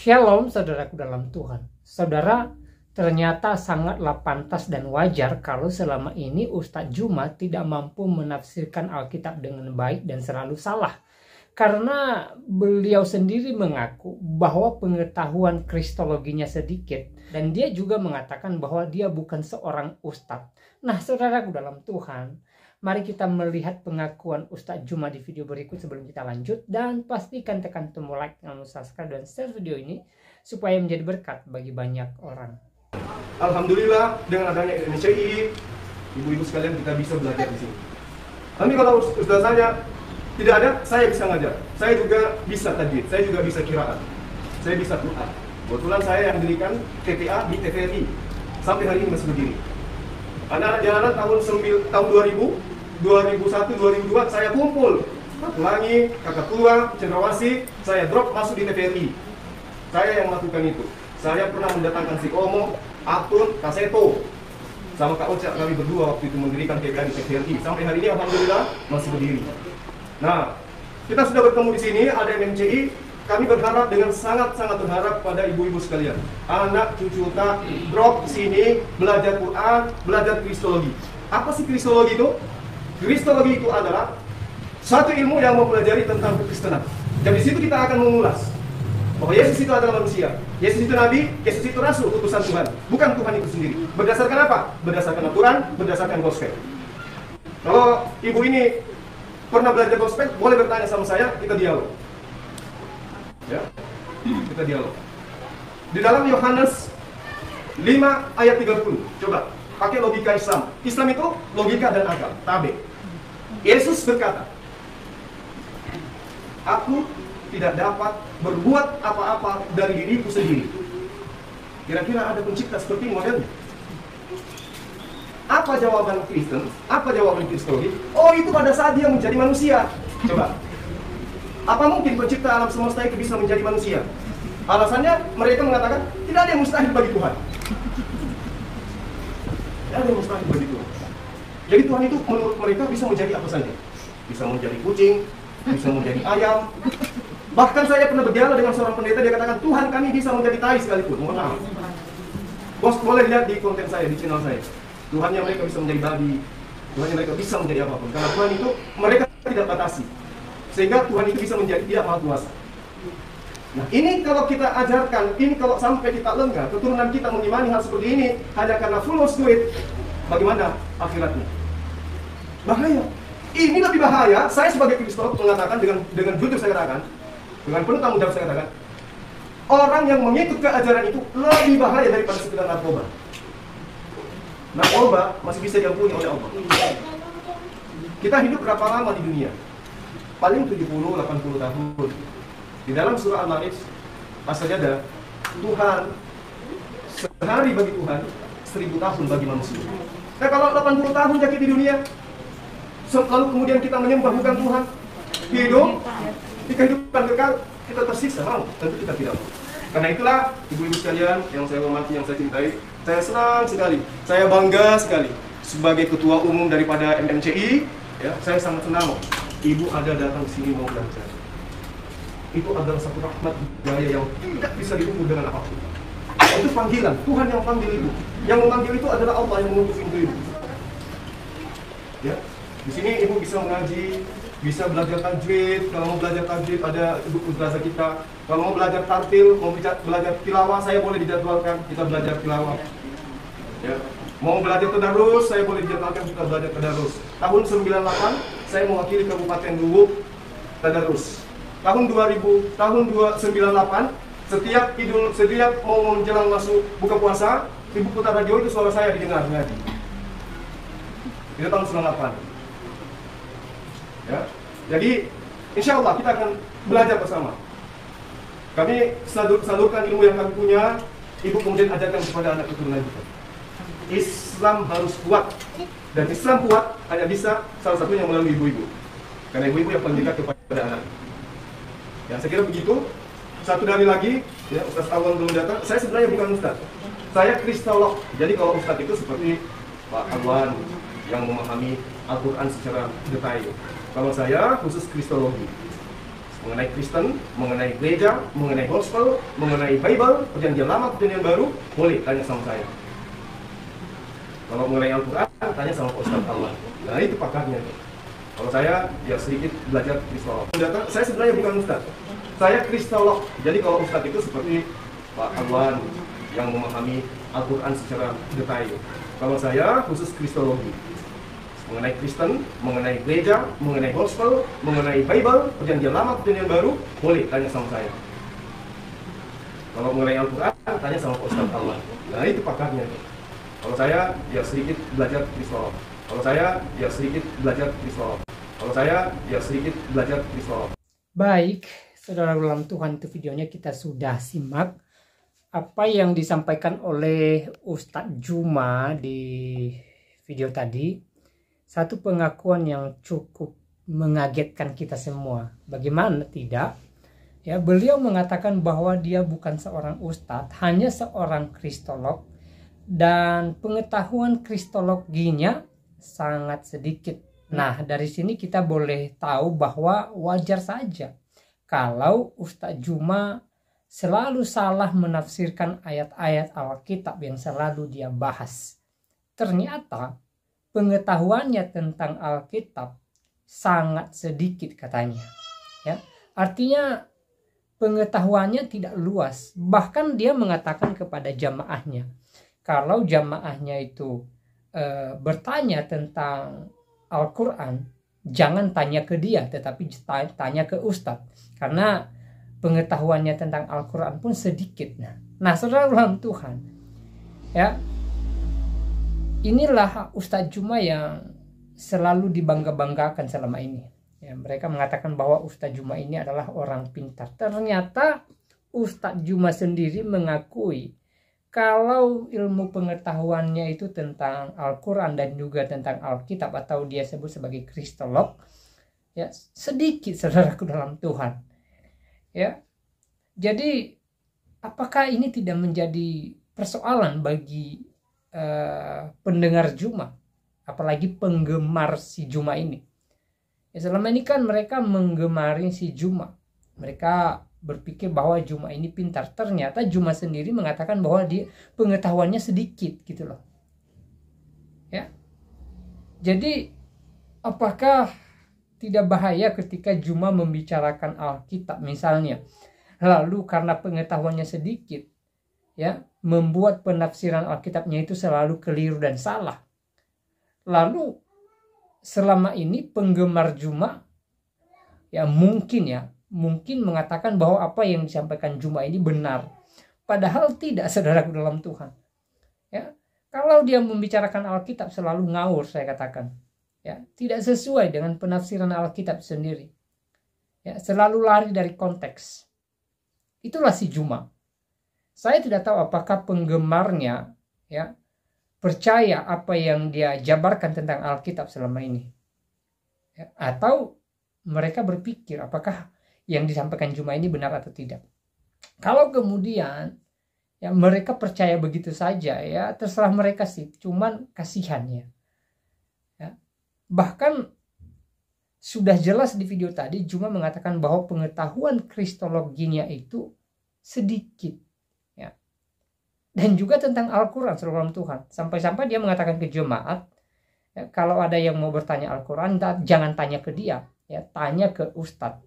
Shalom saudaraku dalam Tuhan. Saudara, ternyata sangatlah pantas dan wajar kalau selama ini Ustadz Juma tidak mampu menafsirkan Alkitab dengan baik dan selalu salah. Karena beliau sendiri mengaku bahwa pengetahuan kristologinya sedikit. Dan dia juga mengatakan bahwa dia bukan seorang ustadz. Nah saudaraku dalam Tuhan, mari kita melihat pengakuan Ustadz Juma di video berikut sebelum kita lanjut. Dan pastikan tekan tombol like, subscribe, dan share video ini supaya menjadi berkat bagi banyak orang. Alhamdulillah dengan adanya MCI, ibu-ibu sekalian kita bisa belajar di sini. Tapi kalau Ustaz tanya, tidak ada, saya bisa ngajar. Saya juga bisa tajwid, saya juga bisa qiraat. Saya bisa Quran. Kebetulan saya yang dirikan TPA di TVRI. Sampai hari ini masih begini. Anak-anak jalanan tahun 2000, 2001, 2002 saya kumpul. Pelangi, Kakak Tua, Cendrawasih, saya drop masuk di TVRI. Saya yang melakukan itu. Saya pernah mendatangkan si Omo, Atun, Kaseto, sama Kak Ocha, kami berdua waktu itu mendirikan TPA di TVRI. Sampai hari ini alhamdulillah masih berdiri. Nah, kita sudah bertemu di sini, ada MMCI. Kami berharap dengan sangat-sangat berharap pada ibu-ibu sekalian. Anak cucu kita drop di sini, belajar Quran, belajar kristologi. Apa sih kristologi itu? Kristologi itu adalah satu ilmu yang mempelajari tentang kekristenan. Dan di situ kita akan mengulas bahwa Yesus itu adalah manusia, Yesus itu nabi, Yesus itu rasul, utusan Tuhan, bukan Tuhan itu sendiri. Berdasarkan apa? Berdasarkan aturan, berdasarkan gospel. Kalau ibu ini pernah belajar gospel, boleh bertanya sama saya, kita dialog. Ya, kita dialog. Di dalam Yohanes 5 ayat 30, coba pakai logika Islam. Islam itu logika dan akal, tabe. Yesus berkata, aku tidak dapat berbuat apa-apa dari diriku sendiri. Kira-kira ada pencipta seperti modelnya? Apa jawaban Kristen? Apa jawaban Kristologi? Oh, itu pada saat dia menjadi manusia. Coba, apa mungkin pencipta alam semesta itu bisa menjadi manusia? Alasannya mereka mengatakan tidak ada yang mustahil bagi Tuhan. Tidak ada yang mustahil bagi Tuhan. Jadi Tuhan itu menurut mereka bisa menjadi apa saja. Bisa menjadi kucing, bisa menjadi ayam. Bahkan saya pernah berdialog dengan seorang pendeta, dia katakan, Tuhan kami bisa menjadi tai sekalipun. Mohon maaf. Bos boleh lihat di konten saya, di channel saya. Tuhannya mereka bisa menjadi babi, Tuhannya mereka bisa menjadi apapun. Karena Tuhan itu mereka tidak batasi. Sehingga Tuhan itu bisa menjadi tidak maha kuasa. Nah ini kalau kita ajarkan, ini kalau sampai kita lengah, keturunan kita mengimani hal seperti ini hanya karena full of duit, bagaimana akhiratnya? Bahaya. Ini lebih bahaya. Saya sebagai kristolog mengatakan dengan jujur saya katakan, dengan penuh tanggung jawab saya katakan, orang yang mengikut keajaran itu lebih bahaya daripada sekedar narkoba. Narkoba masih bisa diampuni oleh Allah. Kita hidup berapa lama di dunia? Paling 70-80 tahun. Di dalam surah Al-Ma'id, asalnya ada Tuhan, sehari bagi Tuhan, 1000 tahun bagi manusia. Nah kalau 80 tahun sakit di dunia, lalu kemudian kita menyembah bukan Tuhan, hidup di kehidupan kekal, kita tersiksa, mau? Tentu kita tidak mau. Karena itulah ibu-ibu sekalian yang saya hormati, yang saya cintai, saya senang sekali, saya bangga sekali sebagai ketua umum daripada MMCI. Ya, saya sangat senang ibu ada datang ke sini mau belajar. Itu adalah satu rahmat budaya yang tidak bisa diukur dengan apapun. Itu panggilan, Tuhan yang panggil ibu. Yang memanggil itu adalah Allah yang mengutus ibu. Ya, di sini ibu bisa mengaji, bisa belajar tajwid. Kalau mau belajar tajwid ada ibu madrasah kita. Kalau mau belajar tartil, mau belajar tilawah, saya boleh dijadwalkan kita belajar tilawah. Ya. Mau belajar tadarus, saya boleh dijadwalkan kita belajar tadarus. Tahun 98 saya mewakili Kabupaten Luwuk tadarus. Tahun 2000, tahun 98 setiap mau menjelang masuk buka puasa, ibu putar radio itu suara saya didengar ngaji. Itu tahun 98. Ya. Jadi insya Allah kita akan belajar bersama. Kami salurkan ilmu yang kami punya, ibu kemudian ajarkan kepada anak keturunan kita. Islam harus kuat, dan Islam kuat hanya bisa salah satunya melalui ibu-ibu. Karena ibu-ibu yang paling dekat kepada anak. Ya, saya kira begitu. Satu dari lagi, ya, Ustaz Awan belum datang. Saya sebenarnya bukan Ustaz, saya kristolog. Jadi kalau Ustaz itu seperti Pak Awan yang memahami Al-Quran secara detail. Kalau saya khusus kristologi. mengenai Kristen, mengenai gereja, mengenai gospel, mengenai Bible, perjanjian lama, perjanjian baru, boleh tanya sama saya. Kalau mengenai Al-Quran, tanya sama Ustaz Allah. Nah itu pakarnya. Kalau saya ya sedikit belajar kristolog. Saya sebenarnya bukan Ustaz, saya kristolog. Jadi kalau Ustaz itu seperti Pak Alwan yang memahami Al-Quran secara detail. Kalau saya khusus kristologi. Mengenai Kristen, mengenai gereja, mengenai gospel, mengenai Bible, perjanjian lama, perjanjian baru, boleh tanya sama saya. Kalau mengenai Al-Quran, tanya sama Ustaz Allah. Nah itu pakarnya. Kalau saya ya sedikit belajar kristolog. Kalau saya ya sedikit belajar kristolog. Kalau saya ya sedikit belajar kristolog. Baik, saudara dalam Tuhan, itu videonya kita sudah simak apa yang disampaikan oleh Ustadz Juma di video tadi. Satu pengakuan yang cukup mengagetkan kita semua. Bagaimana tidak? Ya, beliau mengatakan bahwa dia bukan seorang ustadz, hanya seorang kristolog, dan pengetahuan kristologinya sangat sedikit. Nah, dari sini kita boleh tahu bahwa wajar saja kalau Ustadz Juma selalu salah menafsirkan ayat-ayat Alkitab yang selalu dia bahas. Ternyata pengetahuannya tentang Alkitab sangat sedikit katanya. Ya, artinya pengetahuannya tidak luas. Bahkan dia mengatakan kepada jamaahnya, kalau jamaahnya itu bertanya tentang Al-Quran, jangan tanya ke dia, tetapi tanya ke Ustadz, karena pengetahuannya tentang Al-Quran pun sedikit. Nah, saudara dalam Tuhan, ya, inilah Ustadz Juma yang selalu dibangga-banggakan selama ini. Ya, mereka mengatakan bahwa Ustadz Juma ini adalah orang pintar. Ternyata Ustadz Juma sendiri mengakui kalau ilmu pengetahuannya itu tentang Al-Quran dan juga tentang Alkitab, atau dia sebut sebagai kristolog, ya, sedikit, saudaraku dalam Tuhan. Ya, jadi apakah ini tidak menjadi persoalan bagi pendengar Juma, apalagi penggemar si Juma ini? Ya, selama ini kan mereka menggemari si Juma, mereka berpikir bahwa Juma ini pintar. Ternyata Juma sendiri mengatakan bahwa dia pengetahuannya sedikit gitu loh. Ya, jadi apakah tidak bahaya ketika Juma membicarakan Alkitab misalnya, lalu karena pengetahuannya sedikit, ya, membuat penafsiran Alkitabnya itu selalu keliru dan salah? Lalu selama ini penggemar Juma ya mungkin mengatakan bahwa apa yang disampaikan Juma ini benar, padahal tidak, saudaraku dalam Tuhan. Ya, kalau dia membicarakan Alkitab selalu ngawur, saya katakan, ya, tidak sesuai dengan penafsiran Alkitab sendiri, ya, selalu lari dari konteks. Itulah si Juma. Saya tidak tahu apakah penggemarnya, ya, percaya apa yang dia jabarkan tentang Alkitab selama ini, ya, atau mereka berpikir apakah yang disampaikan Juma ini benar atau tidak. Kalau kemudian ya mereka percaya begitu saja, ya terserah mereka sih, cuman kasihan ya. Bahkan sudah jelas di video tadi Juma mengatakan bahwa pengetahuan kristologinya itu sedikit, ya. Dan juga tentang Al-Quran, saudara Tuhan, sampai-sampai dia mengatakan ke jemaat, ya, kalau ada yang mau bertanya Al-Quran, jangan tanya ke dia, ya, tanya ke Ustadz.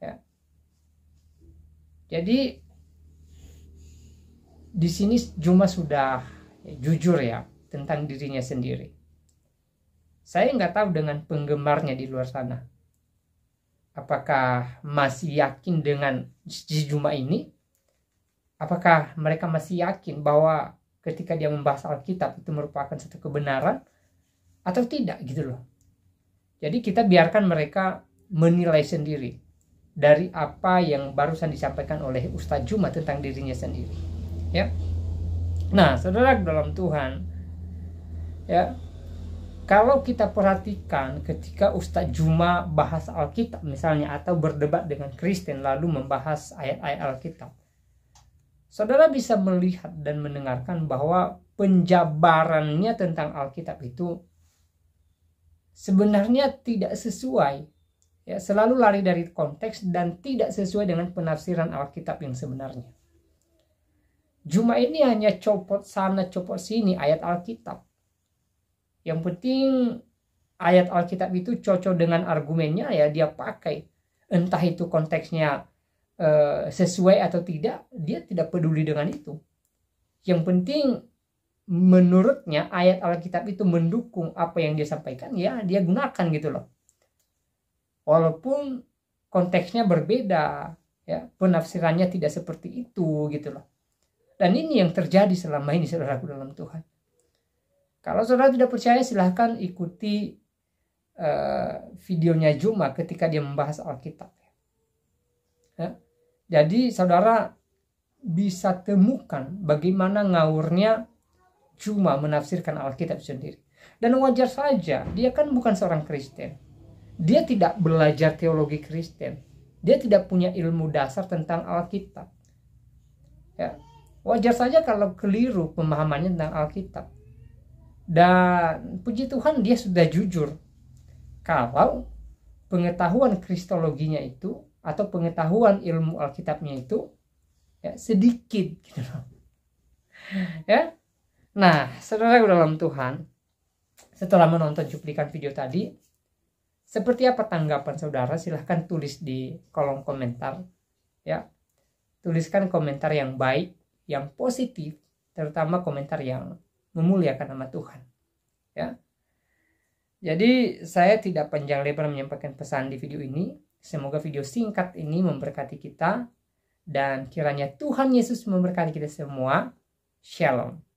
Ya. Jadi di sini Juma sudah jujur ya tentang dirinya sendiri. Saya nggak tahu dengan penggemarnya di luar sana, apakah masih yakin dengan Juma ini? Apakah mereka masih yakin bahwa ketika dia membahas Alkitab itu merupakan satu kebenaran atau tidak gitu loh. Jadi kita biarkan mereka menilai sendiri dari apa yang barusan disampaikan oleh Ustadz Juma tentang dirinya sendiri, ya. Nah, saudara dalam Tuhan, ya, kalau kita perhatikan ketika Ustadz Juma bahas Alkitab misalnya, atau berdebat dengan Kristen lalu membahas ayat-ayat Alkitab, saudara bisa melihat dan mendengarkan bahwa penjabarannya tentang Alkitab itu sebenarnya tidak sesuai, Ya, selalu lari dari konteks dan tidak sesuai dengan penafsiran Alkitab yang sebenarnya. Juma ini hanya copot sana copot sini ayat Alkitab. Yang penting ayat Alkitab itu cocok dengan argumennya, ya dia pakai. Entah itu konteksnya sesuai atau tidak, dia tidak peduli dengan itu. Yang penting menurutnya ayat Alkitab itu mendukung apa yang dia sampaikan, ya dia gunakan gitu loh. Walaupun konteksnya berbeda, ya penafsirannya tidak seperti itu gitu loh. Dan ini yang terjadi selama ini, saudaraku dalam Tuhan. Kalau saudara tidak percaya, silahkan ikuti videonya Juma ketika dia membahas Alkitab. Ya. Jadi saudara bisa temukan bagaimana ngawurnya Juma menafsirkan Alkitab sendiri. Dan wajar saja, dia kan bukan seorang Kristen. Dia tidak belajar teologi Kristen. Dia tidak punya ilmu dasar tentang Alkitab. Ya. Wajar saja kalau keliru pemahamannya tentang Alkitab. Dan puji Tuhan dia sudah jujur kalau pengetahuan kristologinya itu atau pengetahuan ilmu Alkitabnya itu ya, sedikit gitu loh. Ya. Nah, saudara dalam Tuhan, setelah menonton cuplikan video tadi, seperti apa tanggapan saudara? Silahkan tulis di kolom komentar. Ya. Tuliskan komentar yang baik, yang positif, terutama komentar yang memuliakan nama Tuhan. Ya. Jadi saya tidak panjang lebar menyampaikan pesan di video ini. Semoga video singkat ini memberkati kita dan kiranya Tuhan Yesus memberkati kita semua. Shalom.